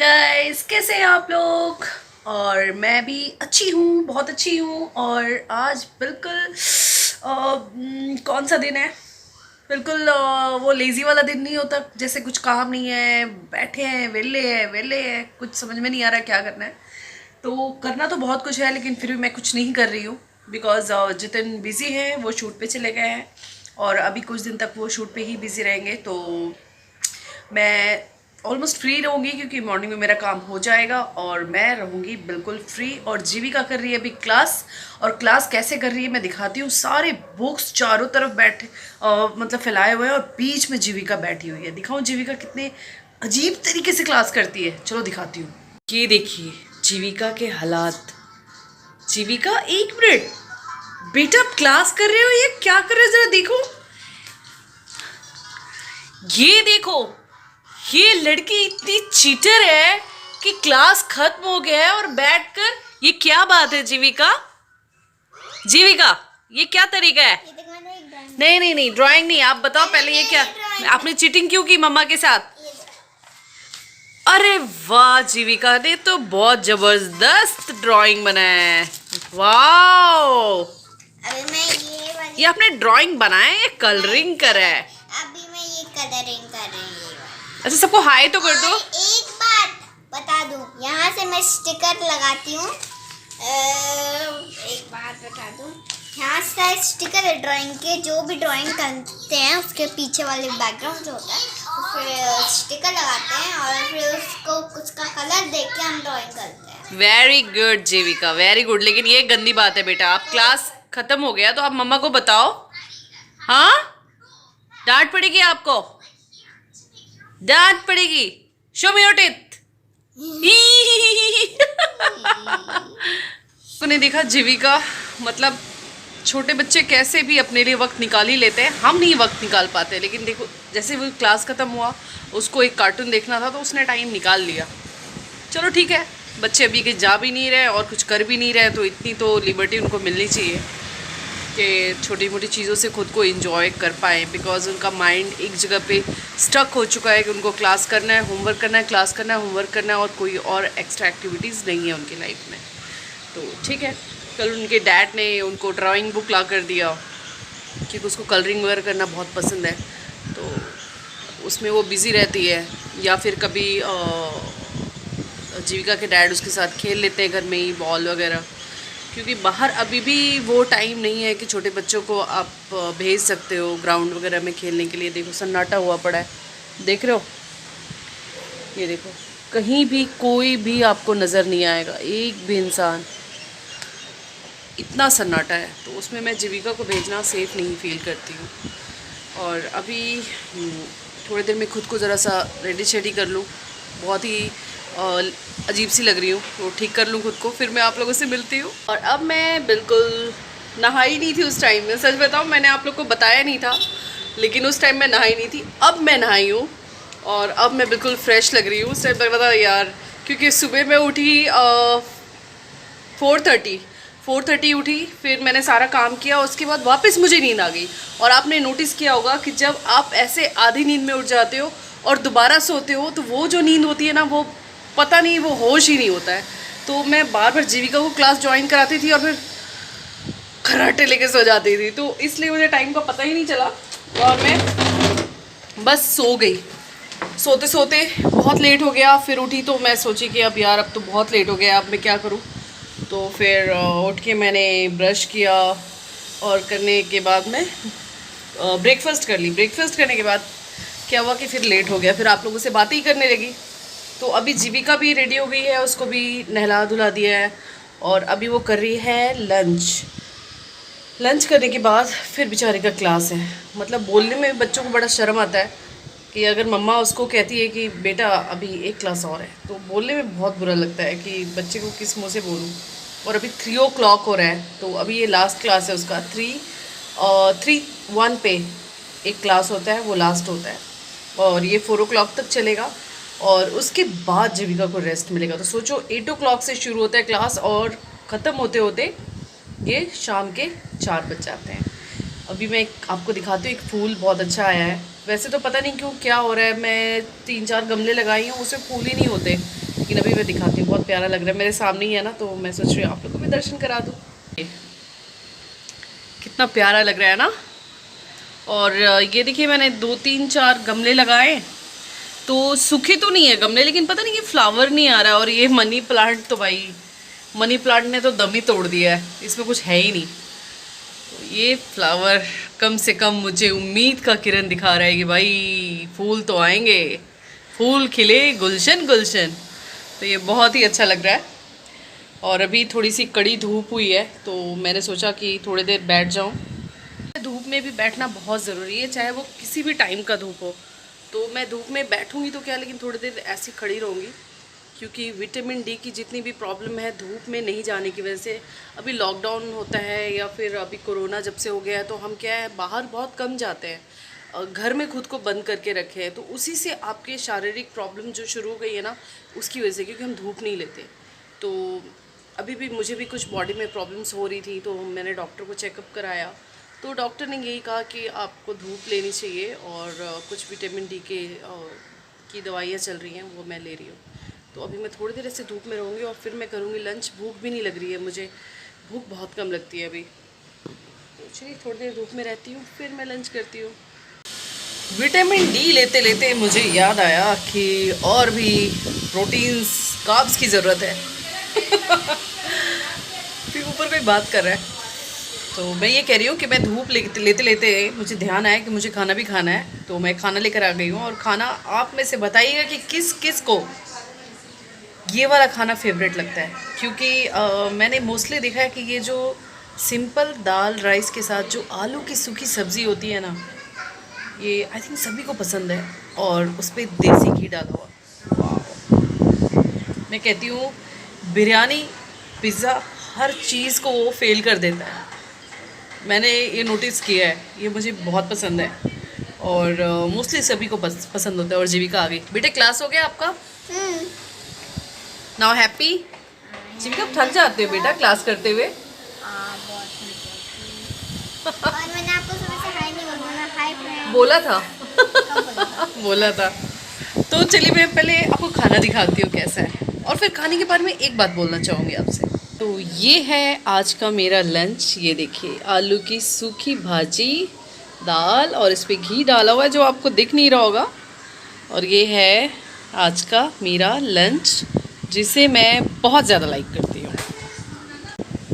Guys, कैसे हैं आप लोग। और मैं भी अच्छी हूँ, बहुत अच्छी हूँ। और आज बिल्कुल कौन सा दिन है, बिल्कुल वो लेज़ी वाला दिन नहीं होता, जैसे कुछ काम नहीं है, बैठे हैं, वेले हैं, कुछ समझ में नहीं आ रहा है क्या करना है। तो करना तो बहुत कुछ है, लेकिन फिर भी मैं कुछ नहीं कर रही हूँ बिकॉज जितन बिज़ी हैं वो शूट पे चले गए हैं और अभी कुछ दिन तक वो शूट पे ही बिज़ी रहेंगे। तो मैं ऑलमोस्ट फ्री रहूँगी क्योंकि मॉर्निंग में मेरा काम हो जाएगा और मैं रहूँगी बिल्कुल फ्री। और जीविका कर रही है अभी क्लास, और क्लास कैसे कर रही है मैं दिखाती हूँ। सारे बुक्स चारों तरफ बैठे मतलब फैलाए हुए हैं और बीच में जीविका बैठी हुई है। दिखाऊँ जीविका कितने अजीब तरीके से क्लास करती है, चलो दिखाती हूँ। ये देखिए जीविका के हालात। जीविका एक मिनट, बेटा आप क्लास कर रहे हो, ये क्या कर रहे हो जरा देखो। ये देखो, ये लड़की इतनी चीटर है कि क्लास खत्म हो गया है और बैठकर, ये क्या बात है जीविका? जीविका ये क्या तरीका है? नहीं नहीं नहीं, ड्राइंग नहीं। आप बताओ पहले ये क्या, आपने चीटिंग क्यों की मम्मा के साथ? अरे वाह, जीविका ने तो बहुत जबरदस्त ड्राइंग बनाया है। वाह, अभी मैं ये आपने ड्राइंग बनाया है या कलरिंग करा है? अभी मैं ये कलरिंग कर रही हूँ। अच्छा, सबको हाय तो कर दो। एक बात बता दूं, यहाँ से मैं स्टिकर लगाती हूँ। एक बात बता दूं, यहाँ से स्टिकर है ड्राइंग के, जो भी ड्राइंग करते हैं उसके पीछे वाले बैकग्राउंड जो होता है फिर स्टिकर लगाते हैं और फिर उसको उसका कलर देख के हम ड्राइंग करते हैं। वेरी गुड जीविका, वेरी गुड। लेकिन ये गंदी बात है बेटा, आप क्लास खत्म हो गया तो आप मम्मा को बताओ। हाँ, डांट पड़ेगी आपको, डांट पड़ेगी। Show me your teeth. तूने देखा जीविका, मतलब छोटे बच्चे कैसे भी अपने लिए वक्त निकाल ही लेते हैं, हम नहीं वक्त निकाल पाते। लेकिन देखो, जैसे वो क्लास ख़त्म हुआ, उसको एक कार्टून देखना था तो उसने टाइम निकाल लिया। चलो ठीक है, बच्चे अभी के जा भी नहीं रहे और कुछ कर भी नहीं रहे, तो इतनी तो लिबर्टी उनको मिलनी चाहिए कि छोटी मोटी चीज़ों से खुद को एंजॉय कर पाएँ। बिकॉज उनका माइंड एक जगह पे स्टक हो चुका है कि उनको क्लास करना है, होमवर्क करना है, क्लास करना है, होमवर्क करना है, और कोई और एक्स्ट्रा एक्टिविटीज़ नहीं है उनकी लाइफ में। तो ठीक है, कल उनके डैड ने उनको ड्राइंग बुक ला कर दिया क्योंकि उसको कलरिंग वगैरह करना बहुत पसंद है, तो उसमें वो बिज़ी रहती है। या फिर कभी जीविका के डैड उसके साथ खेल लेते हैं घर में ही बॉल वगैरह, क्योंकि बाहर अभी भी वो टाइम नहीं है कि छोटे बच्चों को आप भेज सकते हो ग्राउंड वगैरह में खेलने के लिए। देखो सन्नाटा हुआ पड़ा है, देख रहे हो? ये देखो, कहीं भी कोई भी आपको नज़र नहीं आएगा, एक भी इंसान, इतना सन्नाटा है। तो उसमें मैं जीविका को भेजना सेफ़ नहीं फील करती हूँ। और अभी थोड़ी देर में खुद को ज़रा सा रेडी शेडी कर लूँ, बहुत ही अजीब सी लग रही हूँ, तो ठीक कर लूँ खुद को, फिर मैं आप लोगों से मिलती हूँ। और अब मैं बिल्कुल नहाई नहीं थी उस टाइम में, सच बताऊँ मैंने आप लोग को बताया नहीं था, लेकिन उस टाइम मैं नहाई नहीं थी। अब मैं नहाई हूँ और अब मैं बिल्कुल फ्रेश लग रही हूँ। उस टाइम लग रहा था यार, क्योंकि सुबह मैं उठी 4:30 उठी, फिर मैंने सारा काम किया, उसके बाद वापस मुझे नींद आ गई। और आपने नोटिस किया होगा कि जब आप ऐसे आधी नींद में उठ जाते हो और दोबारा सोते हो, तो वो जो नींद होती है ना, वो पता नहीं, वो होश ही नहीं होता है। तो मैं बार बार जीविका को क्लास ज्वाइन कराती थी और फिर खर्राटे लेके सो जाती थी, तो इसलिए मुझे टाइम का पता ही नहीं चला और मैं बस सो गई। सोते सोते बहुत लेट हो गया, फिर उठी तो मैं सोची कि अब यार, अब तो बहुत लेट हो गया, अब मैं क्या करूँ। तो फिर उठ के मैंने ब्रश किया और करने के बाद मैं ब्रेकफास्ट कर ली। ब्रेकफास्ट करने के बाद क्या हुआ कि फिर लेट हो गया, फिर आप लोगों से बातें ही करने लगी। तो अभी जीविका भी रेडी हो गई है, उसको भी नहला धुला दिया है और अभी वो कर रही है लंच। लंच करने के बाद फिर बेचारे का क्लास है। मतलब बोलने में बच्चों को बड़ा शर्म आता है कि अगर मम्मा उसको कहती है कि बेटा अभी एक क्लास और है, तो बोलने में बहुत बुरा लगता है कि बच्चे को किस मुँह से बोलूँ। और अभी 3 o'clock हो रहा है, तो अभी ये लास्ट क्लास है उसका। 3:01 पे एक क्लास होता है, वो लास्ट होता है, और ये 4 o'clock तक चलेगा और उसके बाद जीविका को रेस्ट मिलेगा। तो सोचो 8 o'clock से शुरू होता है क्लास और ख़त्म होते होते ये शाम के 4 बज जाते हैं। अभी मैं आपको दिखाती हूँ, एक फूल बहुत अच्छा आया है। वैसे तो पता नहीं क्यों क्या हो रहा है, मैं 3-4 गमले लगाई हूँ, उसमें फूल ही नहीं होते। लेकिन अभी मैं दिखाती हूँ, बहुत प्यारा लग रहा है, मेरे सामने ही है ना, तो मैं सोच रही हूँ आप लोगों को भी दर्शन करा दूँ। कितना प्यारा लग रहा है ना। और ये देखिए मैंने 2-3-4 गमले लगाए, तो सूखे तो नहीं है गमले, लेकिन पता नहीं कि फ्लावर नहीं आ रहा है। और ये मनी प्लांट तो भाई, मनी प्लांट ने तो दम ही तोड़ दिया है, इसमें कुछ है ही नहीं। तो ये फ्लावर कम से कम मुझे उम्मीद का किरण दिखा रहा है कि भाई फूल तो आएंगे, फूल खिले गुलशन गुलशन। तो ये बहुत ही अच्छा लग रहा है। और अभी थोड़ी सी कड़ी धूप हुई है, तो मैंने सोचा कि थोड़ी देर बैठ जाऊं। धूप में भी बैठना बहुत ज़रूरी है, चाहे वो किसी भी टाइम का धूप हो। तो मैं धूप में बैठूंगी तो क्या, लेकिन थोड़ी देर ऐसी खड़ी रहूँगी, क्योंकि विटामिन डी की जितनी भी प्रॉब्लम है धूप में नहीं जाने की वजह से, अभी लॉकडाउन होता है या फिर अभी कोरोना जब से हो गया है, तो हम क्या है बाहर बहुत कम जाते हैं, घर में खुद को बंद करके रखे हैं। तो उसी से आपके शारीरिक प्रॉब्लम जो शुरू हो गई है ना, उसकी वजह से, क्योंकि हम धूप नहीं लेते। तो अभी भी मुझे भी कुछ बॉडी में प्रॉब्लम्स हो रही थी, तो मैंने डॉक्टर को चेकअप कराया, तो डॉक्टर ने यही कहा कि आपको धूप लेनी चाहिए और कुछ विटामिन डी की दवाइयाँ चल रही हैं, वो मैं ले रही हूँ। तो अभी मैं थोड़ी देर ऐसे धूप में रहूँगी और फिर मैं करूँगी लंच। भूख भी नहीं लग रही है मुझे, भूख बहुत कम लगती है अभी। तो चलिए थोड़ी देर धूप में रहती हूँ, फिर मैं लंच करती हूँ। विटामिन डी लेते लेते मुझे याद आया कि और भी प्रोटीन्स, कार्ब्स की ज़रूरत है। फिर ऊपर कोई बात कर रहा है, तो मैं ये कह रही हूँ कि मैं धूप लेते लेते मुझे ध्यान आया कि मुझे खाना भी खाना है, तो मैं खाना लेकर आ गई हूँ। और खाना आप में से बताइएगा कि किस किस को ये वाला खाना फेवरेट लगता है, क्योंकि मैंने मोस्टली देखा है कि ये जो सिंपल दाल राइस के साथ जो आलू की सूखी सब्ज़ी होती है ना, ये आई थिंक सभी को पसंद है, और उस पर देसी घी डाला हुआ। वाह, मैं कहती हूँ बिरयानी, पिज़्ज़ा, हर चीज़ को वो फेल कर देता है। मैंने ये नोटिस किया है, ये मुझे बहुत पसंद है, और मोस्टली सभी को पसंद होता है। और जीविका आ गई। बेटे क्लास हो गया आपका? Now happy? जीविका थक जाते हो बेटा क्लास करते हुए? और मैंने आपको सुबह से हाय नहीं बोला, हाय फ्रेंड बोला था। कब बोला था? बोला था। तो चलिए मैं पहले आपको खाना दिखाती हूँ कैसा है, और फिर खाने के बारे में एक बात बोलना चाहूँगी आपसे। तो ये है आज का मेरा लंच। ये देखिए आलू की सूखी भाजी, दाल, और इस पर घी डाला हुआ है जो आपको दिख नहीं रहा होगा। और ये है आज का मेरा लंच, जिसे मैं बहुत ज़्यादा लाइक करती हूँ।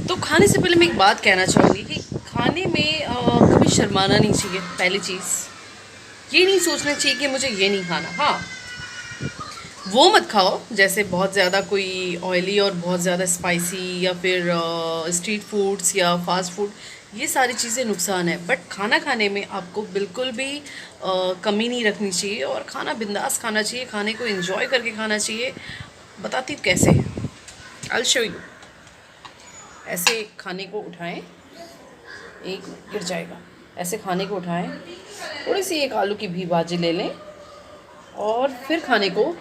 तो खाने से पहले मैं एक बात कहना चाहूँगी कि खाने में कभी शर्माना नहीं चाहिए। पहली चीज़ ये नहीं सोचना चाहिए कि मुझे ये नहीं खाना। हाँ, वो मत खाओ जैसे बहुत ज़्यादा कोई ऑयली और बहुत ज़्यादा स्पाइसी, या फिर स्ट्रीट फूड्स या फास्ट फूड, ये सारी चीज़ें नुकसान है। बट खाना खाने में आपको बिल्कुल भी कमी नहीं रखनी चाहिए, और खाना बिंदास खाना चाहिए, खाने को एंजॉय करके खाना चाहिए। बताती हूँ कैसे, आई शो यू। ऐसे खाने को उठाएं, एक गिर जाएगा। ऐसे खाने को उठाएं, थोड़ी सी एक आलू की भी भाजी ले लें, और फिर खाने को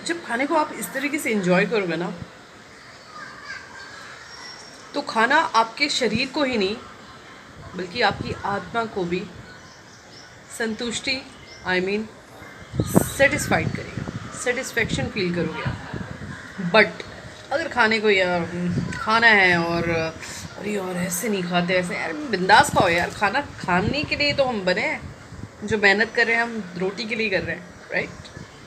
जब खाने को आप इस तरीके से एंजॉय करोगे ना, तो खाना आपके शरीर को ही नहीं बल्कि आपकी आत्मा को भी संतुष्टि, आई मीन सेटिस्फाइड करेगा, सेटिस्फेक्शन फील करोगे आप। बट अगर खाने को यार खाना है और अरे यार ऐसे नहीं खाते, ऐसे यार बिंदास खाओ यार। खाना खाने के लिए तो हम बने हैं, जो मेहनत कर रहे हैं हम रोटी के लिए कर रहे हैं, राइट?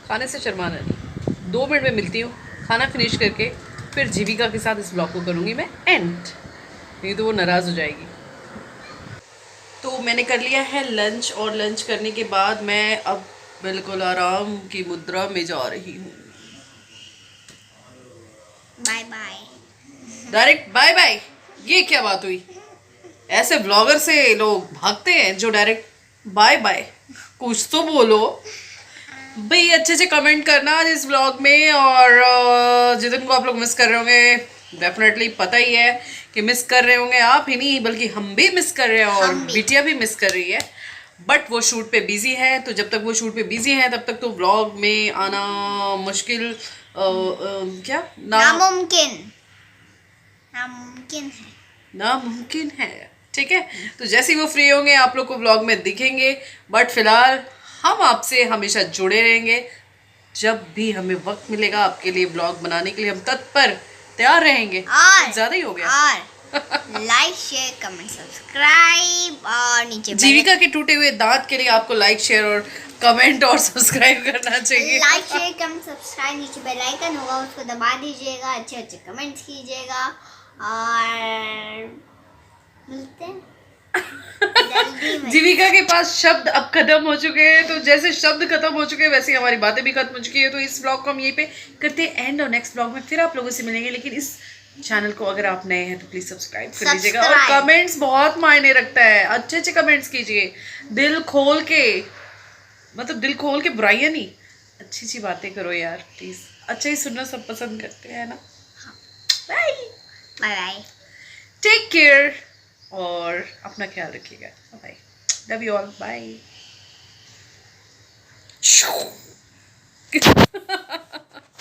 खाने से शर्माना नहीं। 2 मिनट में मिलती हूँ खाना फिनिश करके, फिर जीविका के साथ इस ब्लॉग को करूँगी मैं एंड, नहीं तो वो नाराज़ हो जाएगी। तो मैंने कर लिया है लंच, और लंच करने के बाद मैं अब बिल्कुल आराम की मुद्रा में जा रही हूँ। Bye bye. Direct bye bye? ये क्या बात हुई? ऐसे ब्लॉगर से लोग भागते हैं जो डायरेक्ट बाय बाय। कुछ तो बोलो भाई, अच्छे से कमेंट करना इस ब्लॉग में। और जितन को आप लोग मिस कर रहे होंगे, डेफिनेटली पता ही है कि मिस कर रहे होंगे। आप ही नहीं बल्कि हम भी मिस कर रहे हैं, और बिटिया भी मिस कर रही है। बट वो शूट पे बिजी है, तो जब तक वो शूट पे बिजी है तब तक तो व्लॉग में आना मुश्किल, क्या नामुमकिन, नामुमकिन है। नामुमकिन है। ठीक है, तो जैसे ही वो फ्री होंगे आप लोग को व्लॉग में दिखेंगे, बट फिलहाल हम आपसे हमेशा जुड़े रहेंगे। जब भी हमें वक्त मिलेगा आपके लिए व्लॉग बनाने के लिए हम तत्पर तैयार रहेंगे। और ज्यादा ही हो गया। और लाइक शेयर कमेंट सब्सक्राइब और नीचे जीविका के टूटे हुए दांत के लिए आपको लाइक शेयर और कमेंट और सब्सक्राइब करना चाहिए। लाइक शेयर कमेंट सब्सक्राइब, नीचे बेल आइकन होगा उसको दबा दीजिएगा, अच्छे अच्छे कमेंट्स कीजिएगा और मिलते हैं जल्दी में। जीविका के पास शब्द अब खत्म हो चुके हैं, तो जैसे शब्द खत्म हो चुके हैं वैसे ही हमारी बातें भी खत्म हो चुकी है। तो इस ब्लॉग को हम यहीं पे करते हैं एंड, और नेक्स्ट ब्लॉग में फिर आप लोगों से मिलेंगे। लेकिन इस चैनल को अगर आप नए हैं तो प्लीज सब्सक्राइब कर लीजिएगा, और कमेंट्स बहुत मायने रखता है। अच्छे अच्छे कमेंट्स कीजिए, दिल खोल के, मतलब दिल खोल के, बुराइयां नहीं, अच्छी अच्छी बातें करो यार प्लीज। अच्छा ही सुनना सब पसंद करते हैं ना। Bye bye bye. Take care और अपना ख्याल रखिएगा। Bye, love you all, bye.